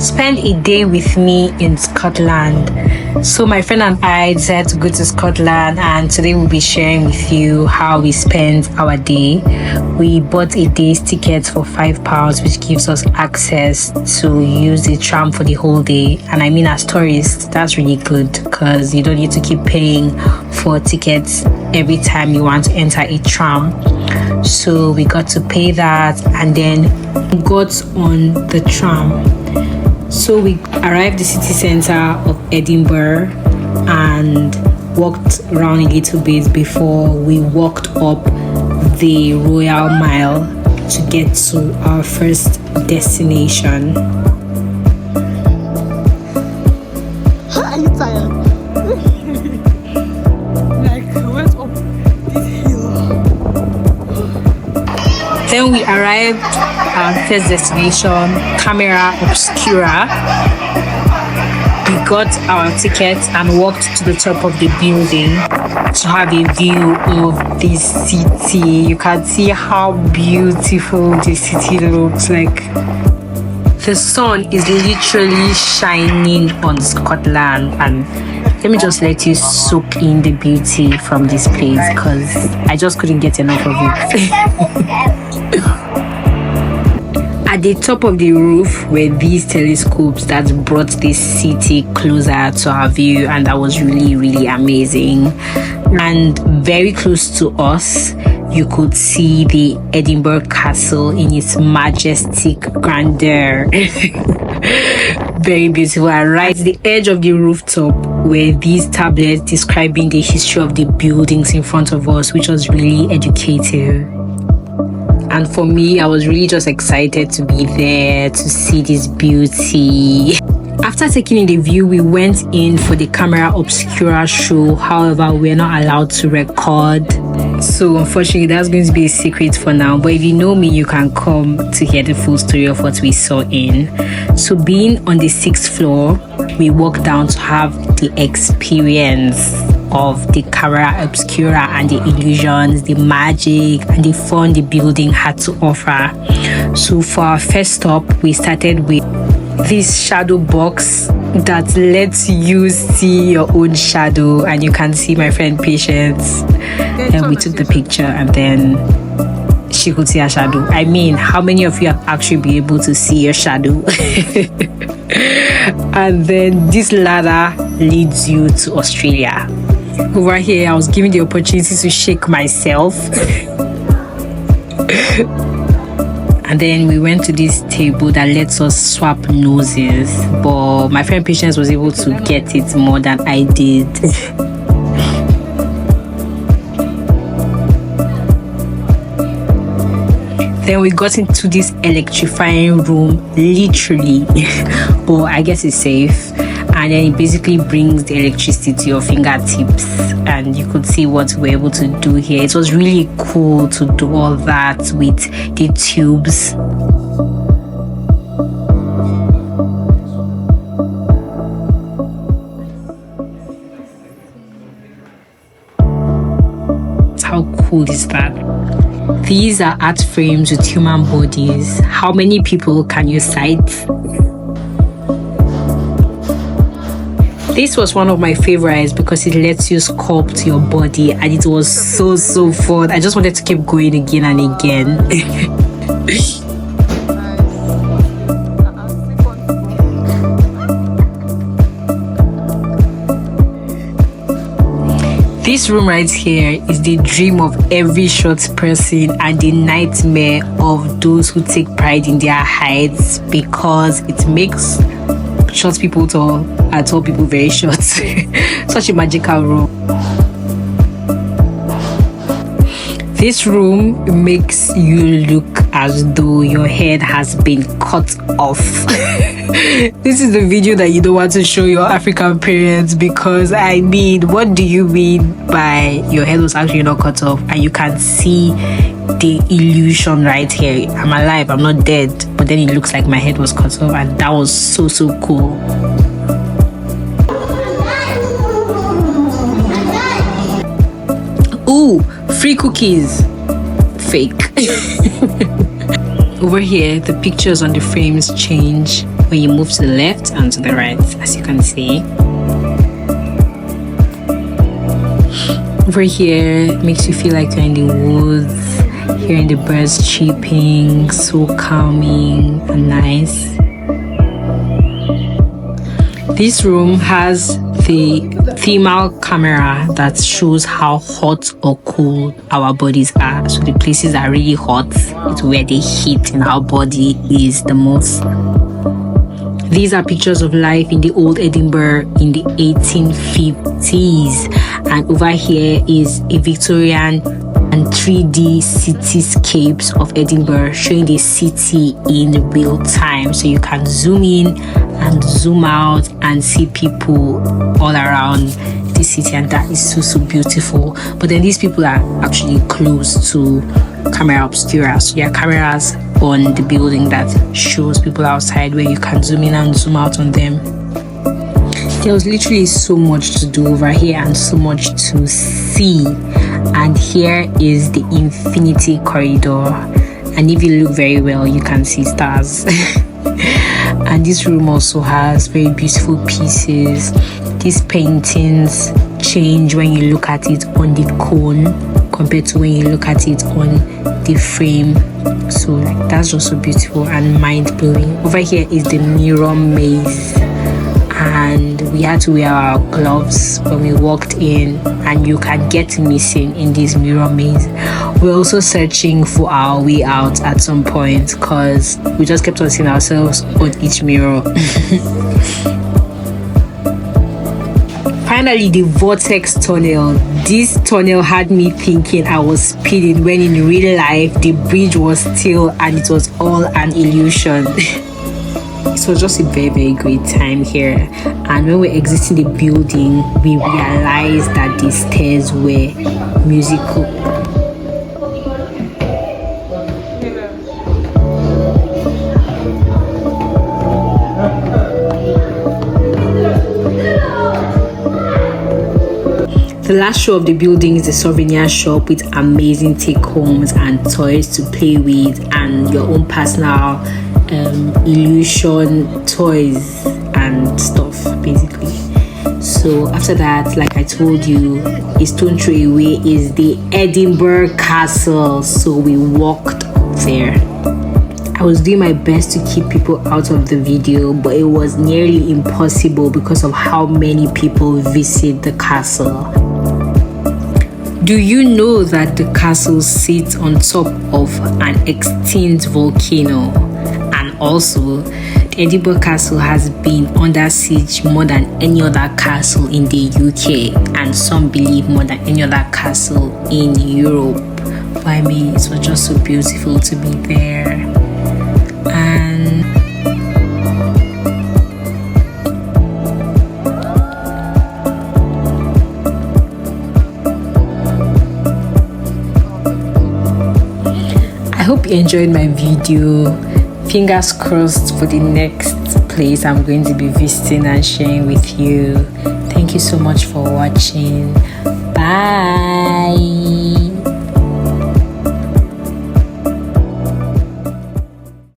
spend a day with me in Scotland. So my friend and I decided to go to Scotland, and today we'll be sharing with you how we spent our day. We bought a day's ticket for £5, which gives us access to use the tram for the whole day. And I mean, as tourists, that's really good because you don't need to keep paying for tickets every time you want to enter a tram. So we got to pay that, and then we got on the tram. So we arrived at the city center of Edinburgh and walked around a little bit before we walked up the Royal Mile to get to our first destination. Are you tired? Like, went up this hill. Then we arrived at our first destination, Camera Obscura. We got our tickets and walked to the top of the building to have a view of the city. You can see how beautiful the city looks like. The sun is literally shining on Scotland, and let me just let you soak in the beauty from this place because I just couldn't get enough of it. At the top of the roof were these telescopes that brought this city closer to our view, and that was really amazing. And very close to us, you could see the Edinburgh Castle in its majestic grandeur. Very beautiful. And right at the edge of the rooftop were these tablets describing the history of the buildings in front of us, which was really educative. And for me, I was really just excited to be there to see this beauty. After taking in the view, we went in for the Camera Obscura show. However, we're not allowed to record. So unfortunately, that's going to be a secret for now. But if you know me, you can come to hear the full story of what we saw in. So being on the 6th floor, we walked down to have the experience of the Camera Obscura and the illusions, the magic and the fun the building had to offer. So for our first stop, we started with this shadow box that lets you see your own shadow, and you can see my friend Patience. Then we took the picture and then she could see her shadow. I mean, how many of you have actually been able to see your shadow? And then this ladder leads you to Australia. Over here, I was given the opportunity to shake myself. And then we went to this table that lets us swap noses, but my friend Patience was able to get it more than I did. Then we got into this electrifying room, literally, but I guess it's safe. And then it basically brings the electricity to your fingertips, and you could see what we were able to do here. It was really cool to do all that with the tubes. How cool is that? These are art frames with human bodies. How many people can you cite? This was one of my favorites because it lets you sculpt your body, and it was so fun. I just wanted to keep going again and again. This room right here is the dream of every short person and the nightmare of those who take pride in their heights, because it makes short people tall and tall people very short. Such a magical room. This room makes you look as though your head has been cut off. This is the video that you don't want to show your African parents, because I mean, what do you mean by your head was actually not cut off? And you can see the illusion right here. I'm alive, I'm not dead, but then it looks like my head was cut off, and that was so cool. Ooh, free cookies. Fake. Over here, the pictures on the frames change. when you move to the left and to the right, as you can see. Over here makes you feel like you're in the woods, hearing the birds chirping, so calming and nice. This room has the thermal camera that shows how hot or cold our bodies are. So the places that are really hot, it's where the heat in our body is the most. These are pictures of life in the old Edinburgh in the 1850s. And over here is a Victorian and 3D cityscapes of Edinburgh, showing the city in real time. So you can zoom in and zoom out and see people all around the city, and that is so beautiful. But then these people are actually close to camera obscura, so there are cameras on the building that shows people outside where you can zoom in and zoom out on them. There was literally so much to do over here and so much to see. And here is the infinity corridor, and if you look very well you can see stars. And this room also has very beautiful pieces. These paintings change when you look at it on the cone compared to when you look at it on the frame. So like, that's just so beautiful and mind-blowing. Over here is the mirror maze, and we had to wear our gloves when we walked in, and you can get missing in this mirror maze. We're also searching for our way out at some point because we just kept on seeing ourselves on each mirror. Finally, the vortex tunnel. This tunnel had me thinking I was speeding when in real life the bridge was still and it was all an illusion. It was just a very great time here, and when we're exiting the building we realized that the stairs were musical. The last show of the building is the souvenir shop with amazing take-homes and toys to play with, and your own personal illusion toys and stuff basically. So after that, like I told you, a stone throw away is the Edinburgh Castle, so we walked up there. I was doing my best to keep people out of the video, but it was nearly impossible because of how many people visit the castle. Do you know that the castle sits on top of an extinct volcano? And also, the Edinburgh Castle has been under siege more than any other castle in the UK, and some believe more than any other castle in Europe. But I mean, it was just so beautiful to be there. And I hope you enjoyed my video. Fingers crossed for the next place I'm going to be visiting and sharing with you. Thank you so much for watching. Bye.